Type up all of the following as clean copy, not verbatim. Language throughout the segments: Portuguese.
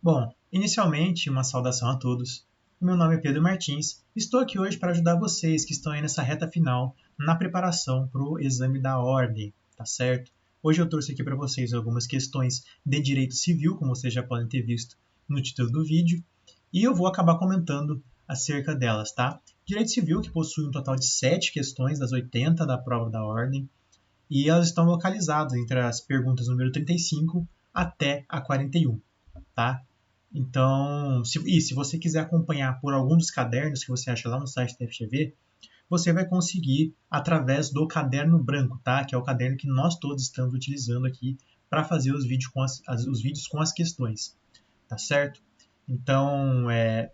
Bom, inicialmente, uma saudação a todos. O meu nome é Pedro Martins. Estou aqui hoje para ajudar vocês que estão aí nessa reta final na preparação para o exame da ordem, tá certo? Hoje eu trouxe aqui para vocês algumas questões de direito civil, como vocês já podem ter visto no título do vídeo, e eu vou acabar comentando acerca delas, tá? Direito civil, que possui um total de 7 questões das 80 da prova da ordem, e elas estão localizadas entre as perguntas número 35 até a 41, tá? Então, se você quiser acompanhar por algum dos cadernos que você acha lá no site da FGV, você vai conseguir através do caderno branco, tá? Que é o caderno que nós todos estamos utilizando aqui para fazer os vídeos com as questões, tá certo? Então,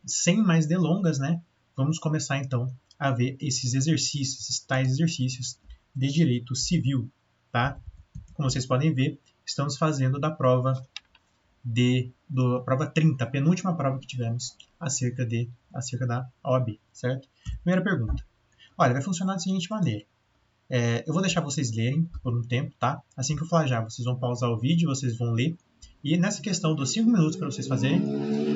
sem mais delongas, né? Vamos começar então a ver esses exercícios, esses tais exercícios de direito civil, tá? Como vocês podem ver, estamos fazendo da prova prova 30, a penúltima prova que tivemos acerca da OAB, certo? Primeira pergunta. Olha, vai funcionar da seguinte maneira. Eu vou deixar vocês lerem por um tempo, tá? Assim que eu falar já, vocês vão pausar o vídeo, vocês vão ler. E nessa questão, eu dou 5 minutos para vocês fazerem,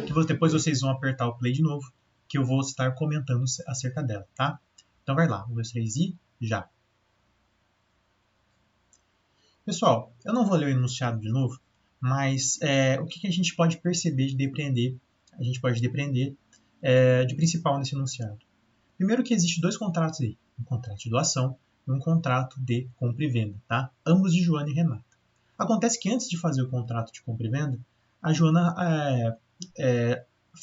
que depois vocês vão apertar o play de novo, que eu vou estar comentando acerca dela, tá? Então vai lá, 1, 2, 3 e já. Pessoal, eu não vou ler o enunciado de novo, mas o que a gente pode perceber de depreender, a gente pode depreender de principal nesse enunciado. Primeiro que existe 2 contratos aí, um contrato de doação e um contrato de compra e venda, tá? Ambos de Joana e Renata. Acontece que antes de fazer o contrato de compra e venda, a Joana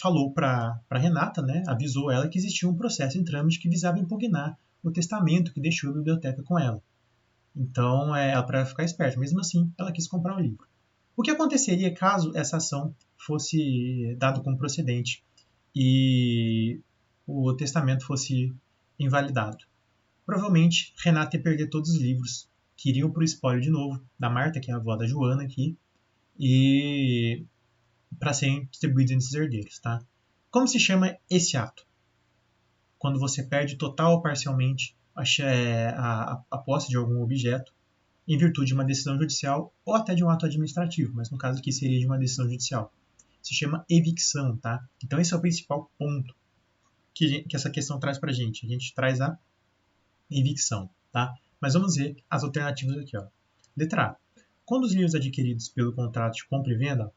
falou para Renata, né, avisou ela que existia um processo em trâmite que visava impugnar o testamento que deixou a biblioteca com ela. Então, para ficar esperta, mesmo assim, ela quis comprar o livro. O que aconteceria caso essa ação fosse dada como procedente e o testamento fosse invalidado? Provavelmente, Renata ia perder todos os livros que iriam para o espólio de novo, da Marta, que é a avó da Joana aqui, e para serem distribuídos entre os herdeiros. Tá? Como se chama esse ato? Quando você perde total ou parcialmente a posse de algum objeto em virtude de uma decisão judicial ou até de um ato administrativo, mas no caso aqui seria de uma decisão judicial. Se chama evicção, tá? Então esse é o principal ponto que essa questão traz para a gente. A gente traz a evicção, tá? Mas vamos ver as alternativas aqui, ó. Letra A. Quando os livros adquiridos pelo contrato de compra e venda,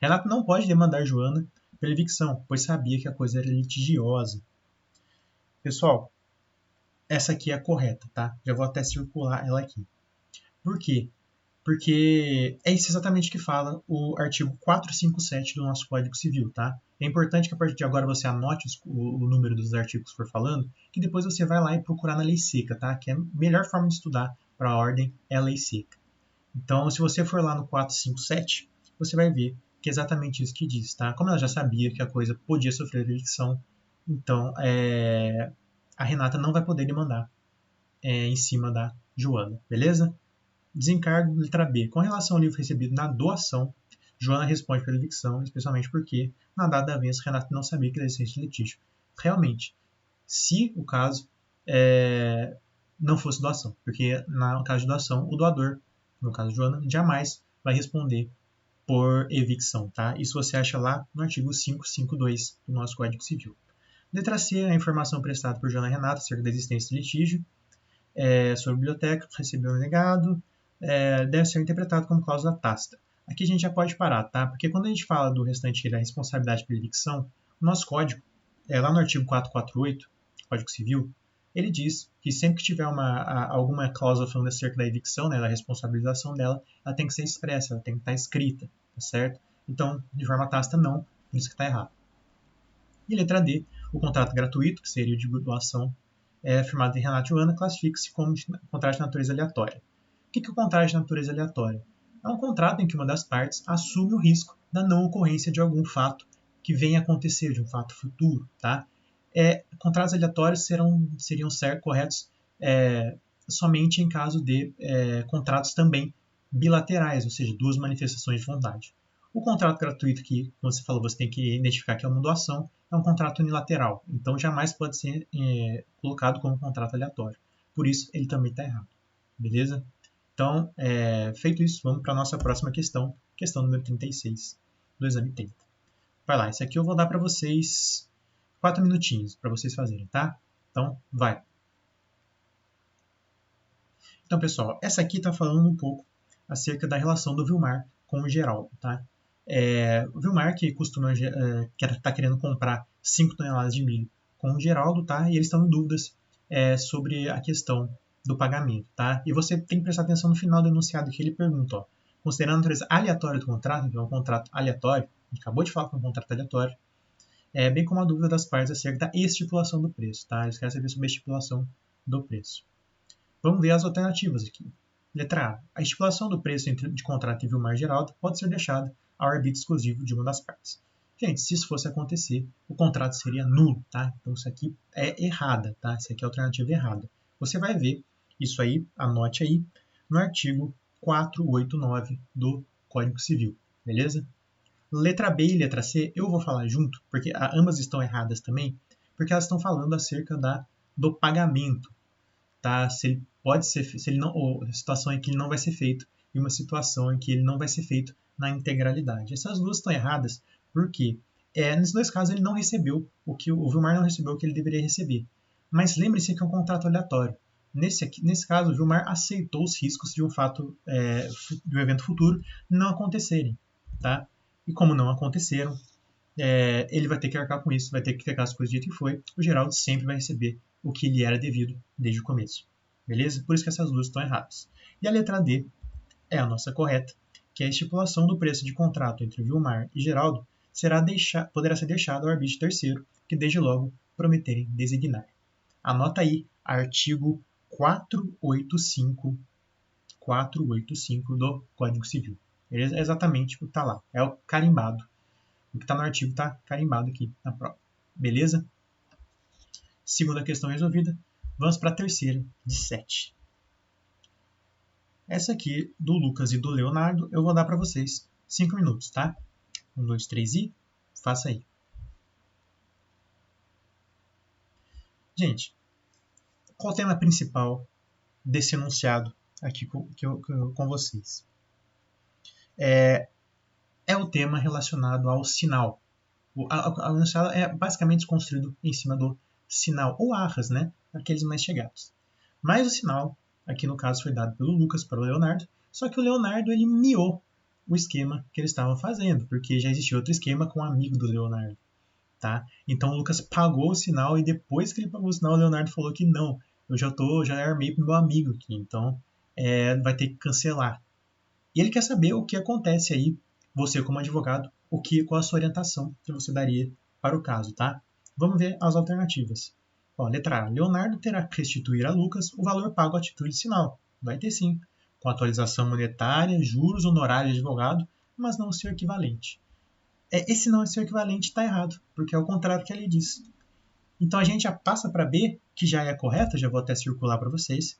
Renato não pode demandar Joana pela evicção, pois sabia que a coisa era litigiosa. Pessoal, essa aqui é a correta, tá? Já vou até circular ela aqui. Por quê? Porque é isso exatamente que fala o artigo 457 do nosso Código Civil, tá? É importante que a partir de agora você anote o número dos artigos que for falando, que depois você vai lá e procurar na lei seca, tá? Que é a melhor forma de estudar para a ordem é a lei seca. Então, se você for lá no 457, você vai ver que é exatamente isso que diz, tá? Como ela já sabia que a coisa podia sofrer evicção, então a Renata não vai poder demandar em cima da Joana, beleza? Desencargo, letra B. Com relação ao livro recebido na doação, Joana responde pela evicção, especialmente porque, na data da vez, Renato não sabia que era existência de litígio. Realmente, se o caso não fosse doação, porque no caso de doação, o doador, no caso de Joana, jamais vai responder por evicção, tá? Isso você acha lá no artigo 552 do nosso Código Civil. Letra C, a informação prestada por Joana Renata acerca da existência de litígio sobre a biblioteca, recebeu o negado, deve ser interpretado como cláusula tácita. Aqui a gente já pode parar, tá? Porque quando a gente fala do restante que é a responsabilidade pela evicção, o nosso código, lá no artigo 448, Código Civil, ele diz que sempre que tiver alguma cláusula falando acerca da evicção, né, da responsabilização dela, ela tem que ser expressa, ela tem que estar escrita, tá certo? Então, de forma tácita, não, por isso que está errado. E letra D, o contrato gratuito, que seria de doação, firmado em Renato e Joana, classifica-se como contrato de natureza aleatória. O que é o contrato de natureza aleatória? É um contrato em que uma das partes assume o risco da não ocorrência de algum fato que venha a acontecer, de um fato futuro, tá? Contratos aleatórios seriam corretos somente em caso de contratos também bilaterais, ou seja, duas manifestações de vontade. O contrato gratuito que, como você falou, você tem que identificar que é uma doação, é um contrato unilateral, então jamais pode ser colocado como contrato aleatório. Por isso, ele também está errado. Beleza? Então, feito isso, vamos para a nossa próxima questão, questão número 36. do exame tenta. Vai lá, esse aqui eu vou dar para vocês 4 minutinhos para vocês fazerem, tá? Então, vai. Então, pessoal, essa aqui está falando um pouco acerca da relação do Vilmar com o Geraldo, tá? O Vilmar, que está querendo comprar 5 toneladas de milho com o Geraldo, tá? E eles estão em dúvidas sobre a questão do pagamento, tá? E você tem que prestar atenção no final do enunciado que ele pergunta, ó, considerando a natureza aleatória do contrato, que é um contrato aleatório, a gente acabou de falar que é um contrato aleatório, bem como a dúvida das partes acerca da estipulação do preço, tá? Eles querem saber sobre a estipulação do preço. Vamos ver as alternativas aqui. Letra A. A estipulação do preço de contrato e Vilmar Geraldo pode ser deixada ao arbítrio exclusivo de uma das partes. Gente, se isso fosse acontecer, o contrato seria nulo, tá? Então isso aqui é errada, tá? Isso aqui é a alternativa errada. Você vai ver isso aí, anote aí, no artigo 489 do Código Civil, beleza? Letra B e letra C eu vou falar junto, porque ambas estão erradas também, porque elas estão falando acerca do pagamento, tá? Se ele pode ser, se ele não, ou situação em que ele não vai ser feito e uma situação em que ele não vai ser feito na integralidade. Essas duas estão erradas porque nesses dois casos ele não recebeu o Vilmar não recebeu o que ele deveria receber. Mas lembre-se que é um contrato aleatório. Nesse caso, o Vilmar aceitou os riscos de um fato, de um evento futuro não acontecerem, tá? E como não aconteceram, ele vai ter que arcar com isso, vai ter que pegar as coisas do jeito que foi. O Geraldo sempre vai receber o que lhe era devido desde o começo. Beleza? Por isso que essas duas estão erradas. E a letra D é a nossa correta, que é a estipulação do preço de contrato entre Vilmar e Geraldo poderá ser deixada ao arbítrio terceiro, que desde logo prometerem designar. Anota aí, artigo 485 do Código Civil. É exatamente o que está lá. É o carimbado. O que está no artigo está carimbado aqui na prova. Beleza? Segunda questão resolvida. Vamos para a terceira, de 7. Essa aqui, do Lucas e do Leonardo, eu vou dar para vocês 5 minutos, tá? 1, 2, 3 e faça aí. Gente, qual o tema principal desse enunciado aqui com vocês? É o tema relacionado ao sinal. O enunciado é basicamente construído em cima do sinal, ou arras, né? Aqueles mais chegados. Mas o sinal, aqui no caso, foi dado pelo Lucas para o Leonardo, só que o Leonardo ele miou o esquema que eles estavam fazendo, porque já existia outro esquema com um amigo do Leonardo. Tá? Então o Lucas pagou o sinal e depois que ele pagou o sinal, o Leonardo falou que não, eu já armei para o meu amigo aqui, então vai ter que cancelar. E ele quer saber o que acontece aí, você como advogado, qual a sua orientação que você daria para o caso, tá? Vamos ver as alternativas. Ó, letra A. Leonardo terá que restituir a Lucas o valor pago à título de sinal. Vai ter sim, com atualização monetária, juros, honorários de advogado, mas não o seu equivalente. Esse não é seu equivalente está errado, porque é o contrário que a lei diz. Então a gente já passa para B, que já é correta, já vou até circular para vocês,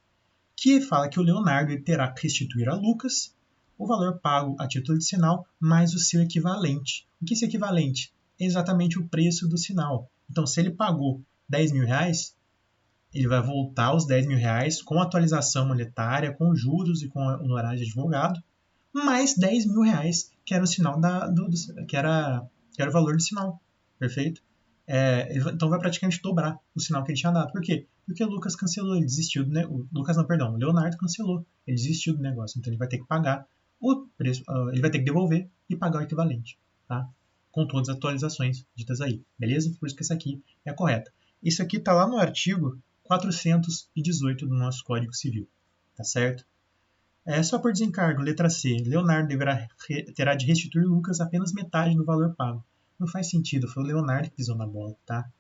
que fala que o Leonardo terá que restituir a Lucas o valor pago a título de sinal mais o seu equivalente. O que é esse equivalente? É exatamente o preço do sinal. Então, se ele pagou 10 mil reais, ele vai voltar os 10 mil reais com atualização monetária, com juros e com honorário de advogado, mais 10 mil reais, que era o sinal que era o valor do sinal. Perfeito? Então vai praticamente dobrar o sinal que ele tinha dado. Por quê? Porque o Lucas cancelou, ele desistiu do negócio. O Leonardo cancelou, ele desistiu do negócio. Então ele vai ter que pagar o preço, ele vai ter que devolver e pagar o equivalente, tá? Com todas as atualizações ditas aí, beleza? Por isso que essa aqui é a correta. Isso aqui está lá no artigo 418 do nosso Código Civil, tá certo? Só por desencargo, letra C. Leonardo terá de restituir Lucas apenas metade do valor pago. Não faz sentido, foi o Leonardo que pisou na bola, tá?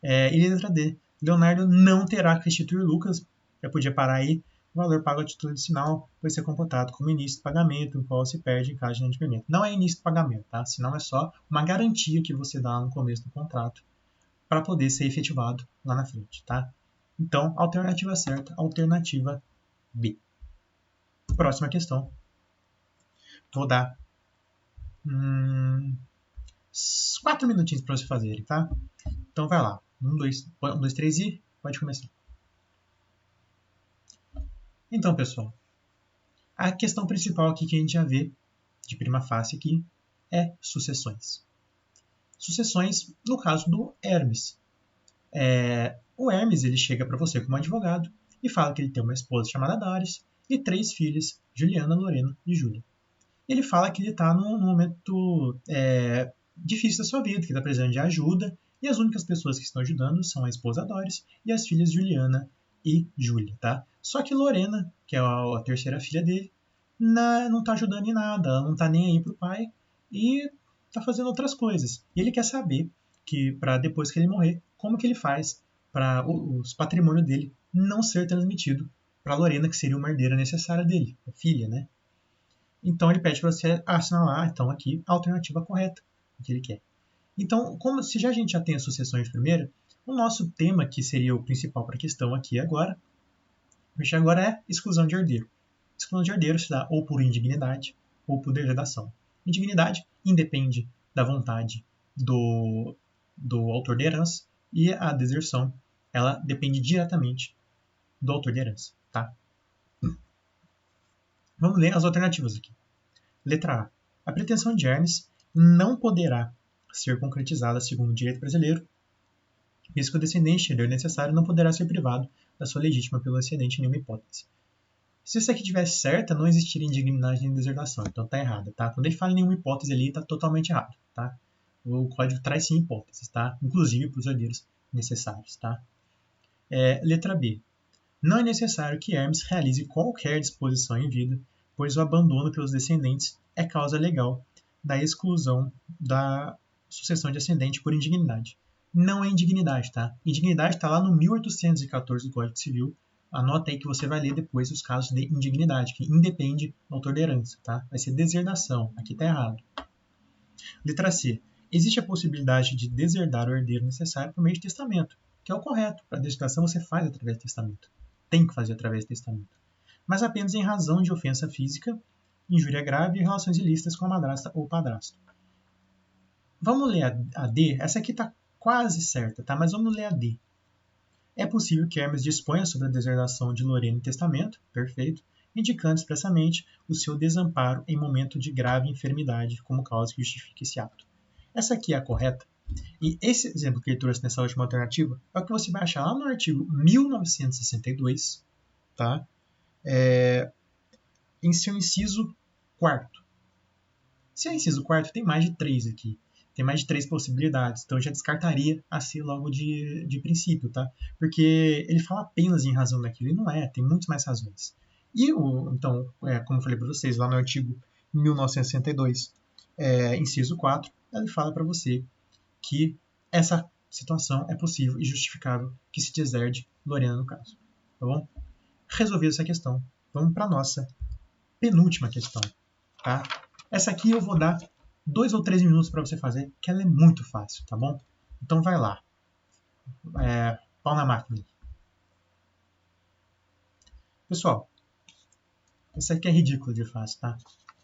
E letra D. Leonardo não terá que restituir Lucas, já podia parar aí, o valor pago a título de sinal vai ser computado como início de pagamento, o qual se perde em caso de inadimplemento. Não é início de pagamento, tá? Sinal é só uma garantia que você dá no começo do contrato para poder ser efetivado lá na frente, tá? Então, alternativa certa, alternativa B. Próxima questão. Vou dar 4 minutinhos para você fazerem, tá? Então vai lá. 1, 2, 3 e pode começar. Então, pessoal, a questão principal aqui que a gente já vê de prima facie aqui é sucessões. Sucessões no caso do Hermes. O Hermes ele chega para você como advogado e fala que ele tem uma esposa chamada Dares e 3 filhas, Juliana, Lorena e Júlia. Ele fala que ele está num momento difícil da sua vida, que ele está precisando de ajuda, e as únicas pessoas que estão ajudando são a esposa Doris e as filhas Juliana e Júlia, tá? Só que Lorena, que é a terceira filha dele, não está ajudando em nada, ela não está nem aí pro pai e está fazendo outras coisas. E ele quer saber que, para depois que ele morrer, como que ele faz para os patrimônios dele não ser transmitido para Lorena, que seria uma herdeira necessária dele, a filha, né? Então ele pede para você assinalar então aqui a alternativa correta que ele quer. Então, como se a gente já tem as sucessões primeiro, o nosso tema que seria o principal para a questão aqui agora é exclusão de herdeiro. Exclusão de herdeiro se dá ou por indignidade ou por degradação. Indignidade independe da vontade do autor da herança e a deserção ela depende diretamente do autor da herança, tá? Vamos ler as alternativas aqui. Letra A. A pretensão de Hermes não poderá ser concretizada segundo o direito brasileiro, visto que o descendente herdeiro necessário não poderá ser privado da sua legítima pelo excedente em nenhuma hipótese. Se isso aqui tivesse certa, não existiria indignidade nem deserdação. Então está errado, tá? Quando ele fala em nenhuma hipótese ali, está totalmente errado, tá? O código traz sim hipóteses, tá? Inclusive para os herdeiros necessários, tá? Letra B. Não é necessário que Hermes realize qualquer disposição em vida, pois o abandono pelos descendentes é causa legal da exclusão da sucessão de ascendente por indignidade. Não é indignidade, tá? Indignidade está lá no 1814 do Código Civil. Anota aí que você vai ler depois os casos de indignidade, que independe do autor da herança, tá? Vai ser deserdação. Aqui está errado. Letra C. Existe a possibilidade de deserdar o herdeiro necessário por meio de testamento, que é o correto. Para a deserdação você faz através do testamento. Tem que fazer através do testamento. Mas apenas em razão de ofensa física, injúria grave e relações ilícitas com a madrasta ou padrasto. Vamos ler a D? Essa aqui está quase certa, tá? Mas vamos ler a D. É possível que Hermes disponha sobre a deserdação de Lorena em testamento, perfeito, indicando expressamente o seu desamparo em momento de grave enfermidade como causa que justifique esse ato. Essa aqui é a correta. E esse exemplo que ele trouxe nessa última alternativa é o que você vai achar lá no artigo 1962, tá? Em seu inciso 4º. Se é inciso 4º, tem mais de 3 aqui. Tem mais de 3 possibilidades. Então eu já descartaria assim logo de princípio, tá? Porque ele fala apenas em razão daquilo. E não é, tem muitas mais razões. E então, como eu falei para vocês, lá no artigo 1962, inciso 4, ele fala para você que essa situação é possível e justificável que se deserde Lorena no caso. Tá bom? Resolvida essa questão, vamos para a nossa penúltima questão. Tá? Essa aqui eu vou dar 2 ou 3 minutos para você fazer, que ela é muito fácil, tá bom? Então vai lá. Pau na máquina. Pessoal, essa aqui é ridícula de fácil, tá?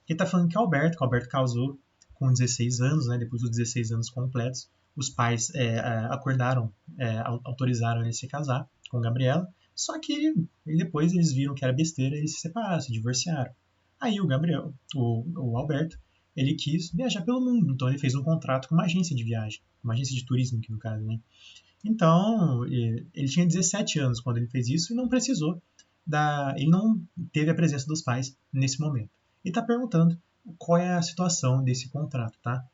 Ele tá falando que Alberto casou com 16 anos, né? Depois dos 16 anos completos, os pais autorizaram ele a se casar com Gabriela, só que depois eles viram que era besteira e eles se separaram, se divorciaram. Aí o Alberto, ele quis viajar pelo mundo, então ele fez um contrato com uma agência de viagem, uma agência de turismo aqui no caso, né? Então, ele tinha 17 anos quando ele fez isso e não precisou ele não teve a presença dos pais nesse momento. Ele está perguntando qual é a situação desse contrato, tá?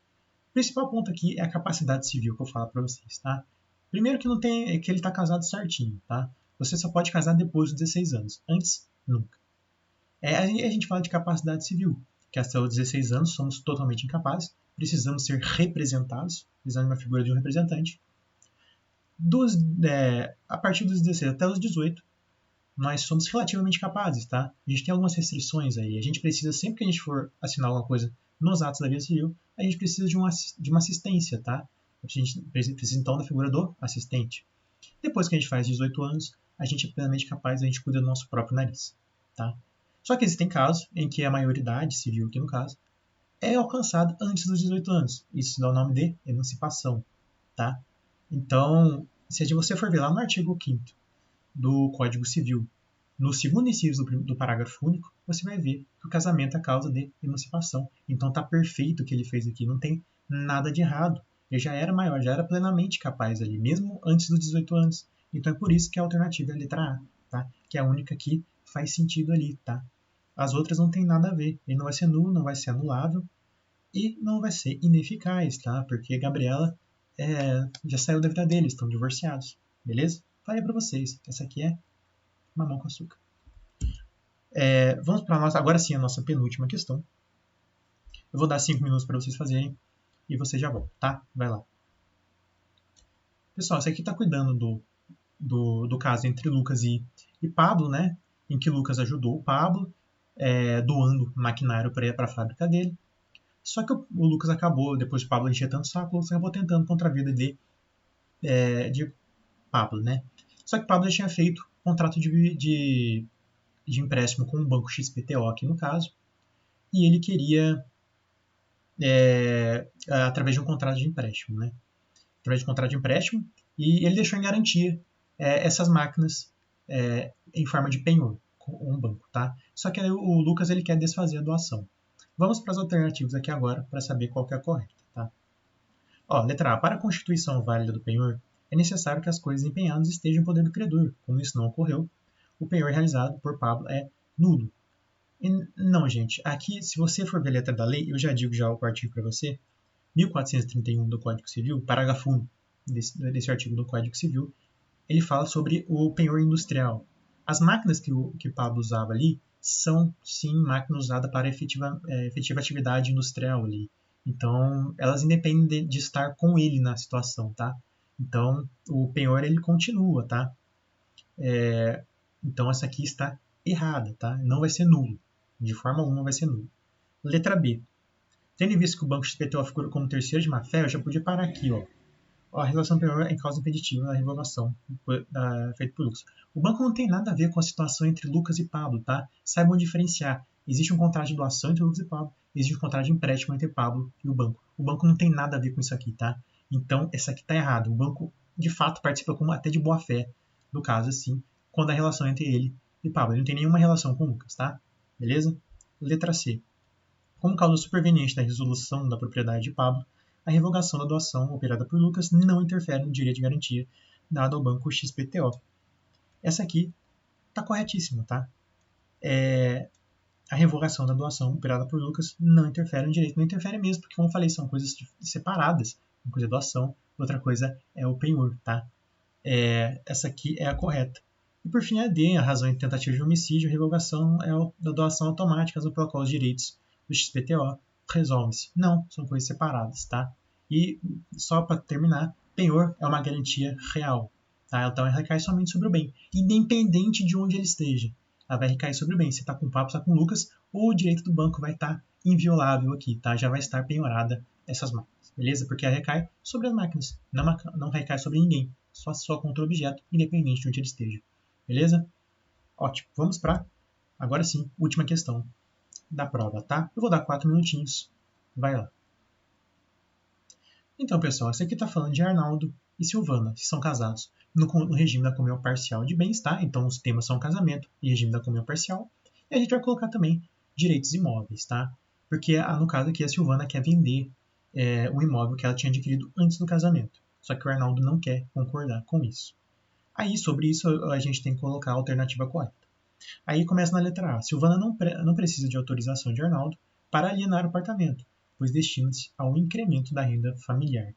O principal ponto aqui é a capacidade civil que eu falo para vocês, tá? Primeiro que não tem, que ele está casado certinho, tá? Você só pode casar depois dos 16 anos, antes nunca. A gente fala de capacidade civil, que até os 16 anos somos totalmente incapazes, precisamos ser representados, precisamos de uma figura de um representante. A partir dos 16 até os 18, nós somos relativamente capazes, tá? A gente tem algumas restrições aí. A gente precisa, sempre que a gente for assinar alguma coisa nos atos da vida civil, a gente precisa de uma assistência, tá? A gente precisa então da figura do assistente. Depois que a gente faz 18 anos, a gente é plenamente capaz, a gente cuida do nosso próprio nariz, tá? Só que existem casos em que a maioridade civil, aqui no caso, é alcançada antes dos 18 anos. Isso dá o nome de emancipação, tá? Então, se você for ver lá no artigo 5º do Código Civil, no segundo inciso do parágrafo único, você vai ver que o casamento é causa de emancipação. Então tá perfeito o que ele fez aqui, não tem nada de errado. Ele já era maior, já era plenamente capaz ali, mesmo antes dos 18 anos. Então é por isso que a alternativa é a letra A, tá? Que é a única que faz sentido ali, tá? As outras não tem nada a ver. Ele não vai ser nulo, não vai ser anulável e não vai ser ineficaz, tá? Porque Gabriela já saiu da vida deles, estão divorciados, beleza? Falei para vocês, essa aqui é mamão com açúcar. Vamos para agora sim a nossa penúltima questão. Eu vou dar 5 minutos para vocês fazerem e você já volta, tá? Vai lá. Pessoal, esse aqui está cuidando do caso entre Lucas e Pablo, né? Em que Lucas ajudou o Pablo, doando maquinário para a fábrica dele. Só que o Lucas acabou, depois de Pablo encher tanto saco, o Lucas acabou tentando contra a vida de Pablo, né? Só que Pablo já tinha feito um contrato de empréstimo com o banco XPTO aqui no caso, e ele queria, através de um contrato de empréstimo, né? Através de um contrato de empréstimo, e ele deixou em garantia essas máquinas em forma de penhor com um banco, tá? Só que aí o Lucas ele quer desfazer a doação. Vamos para as alternativas aqui agora para saber qual que é a correta, tá? Ó, letra A. Para a constituição válida do penhor, é necessário que as coisas empenhadas estejam em poder do credor. Como isso não ocorreu, o penhor realizado por Pablo é nulo. E não, gente. Aqui, se você for ver a letra da lei, eu já digo já o artigo para você, 1431 do Código Civil, parágrafo 1 desse artigo do Código Civil, ele fala sobre o penhor industrial. As máquinas que Pablo usava ali são, sim, máquinas usadas para efetiva atividade industrial ali. Então, elas independem de estar com ele na situação, tá? Então, o penhor, ele continua, tá? Então, essa aqui está errada, tá? Não vai ser nulo. De forma alguma vai ser nulo. Letra B. Tendo em vista que o banco XPTO figura como terceiro de má-fé, eu já podia parar aqui, ó. A relação penhor é em causa impeditiva da revogação feita por Lucas. O banco não tem nada a ver com a situação entre Lucas e Pablo, tá? Saibam diferenciar. Existe um contrato de doação entre Lucas e Pablo, existe um contrato de empréstimo entre Pablo e o banco. O banco não tem nada a ver com isso aqui, tá? Então, essa aqui tá errada. O banco, de fato, participa como até de boa fé, no caso, assim, quando a relação é entre ele e Pablo. Ele não tem nenhuma relação com o Lucas, tá? Beleza? Letra C. Como causa superveniente da resolução da propriedade de Pablo, a revogação da doação operada por Lucas não interfere no direito de garantia dado ao banco XPTO. Essa aqui está corretíssima, tá? A revogação da doação operada por Lucas não interfere no direito. Não interfere mesmo, porque, como eu falei, são coisas separadas. Uma coisa é doação, outra coisa é o penhor, tá? Essa aqui é a correta. E por fim, a D, a razão de tentativa de homicídio, a revogação da doação automática pela qual os direitos do XPTO resolvem-se. Não, são coisas separadas, tá? E só para terminar, penhor é uma garantia real, tá? Então ela recai somente sobre o bem, independente de onde ele esteja. Ela vai recair sobre o bem. Se está com o Pablo, está com o Lucas, o direito do banco vai estar inviolável aqui, tá? Já vai estar penhorada essas máquinas, beleza? Porque ela recai sobre as máquinas, não recai sobre ninguém, só contra o objeto, independente de onde ele esteja, beleza? Ótimo, vamos para, agora sim, última questão da prova, tá? Eu vou dar 4 minutinhos, vai lá. Então, pessoal, isso aqui está falando de Arnaldo e Silvana, que são casados no regime da comunhão parcial de bens, tá? Então, os temas são casamento e regime da comunhão parcial. E a gente vai colocar também direitos imóveis, tá? Porque, no caso aqui, a Silvana quer vender um imóvel que ela tinha adquirido antes do casamento. Só que o Arnaldo não quer concordar com isso. Aí, sobre isso, a gente tem que colocar a alternativa correta. Aí começa na letra A. Silvana não precisa de autorização de Arnaldo para alienar o apartamento, pois destina-se ao incremento da renda familiar.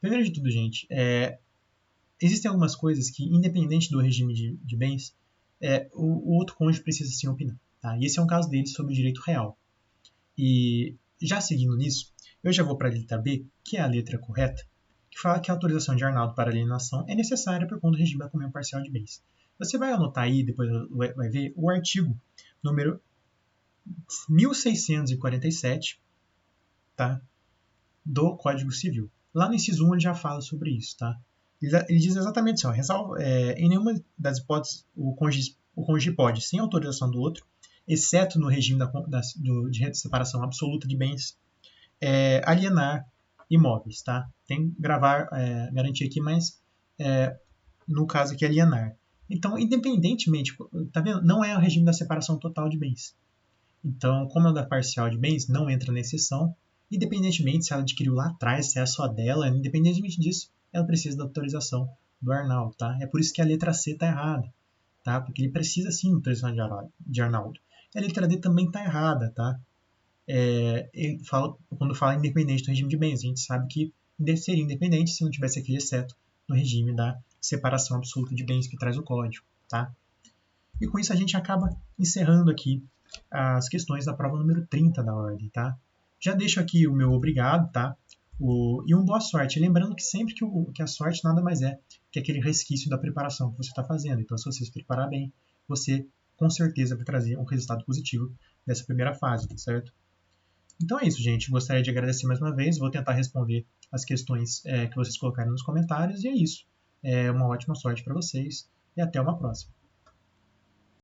Primeiro de tudo, gente, existem algumas coisas que, independente do regime de bens, o outro cônjuge precisa sim opinar. Tá? E esse é um caso deles sobre o direito real. E já seguindo nisso, eu já vou para a letra B, que é a letra correta, que fala que a autorização de Arnaldo para alienação é necessária por conta do regime da comunhão parcial de bens. Você vai anotar aí, depois vai ver, o artigo número 1647, tá, do Código Civil. Lá no inciso 1 ele já fala sobre isso. Tá? Ele diz exatamente assim, ó, em nenhuma das hipóteses o cônjuge pode, sem autorização do outro, exceto no regime de separação absoluta de bens, alienar imóveis. Tá? Tem que garantir aqui, mas no caso aqui alienar. Então, independentemente, tá vendo? Não é o regime da separação total de bens. Então, como é o da parcial de bens, não entra na exceção, independentemente se ela adquiriu lá atrás, se é só dela, independentemente disso, ela precisa da autorização do Arnaldo, tá? É por isso que a letra C está errada, tá? Porque ele precisa sim da autorização de Arnaldo. E a letra D também está errada, tá? Ele fala, quando fala independente do regime de bens, a gente sabe que seria independente se não tivesse aquele exceto no regime da separação absoluta de bens que traz o código, tá? E com isso a gente acaba encerrando aqui as questões da prova número 30 da ordem, tá? Já deixo aqui o meu obrigado, tá? E um boa sorte. Lembrando que sempre que a sorte nada mais é que aquele resquício da preparação que você está fazendo. Então, se você se preparar bem, você com certeza vai trazer um resultado positivo dessa primeira fase, tá certo? Então é isso, gente. Gostaria de agradecer mais uma vez. Vou tentar responder as questões que vocês colocaram nos comentários. E é isso. Uma ótima sorte para vocês e até uma próxima.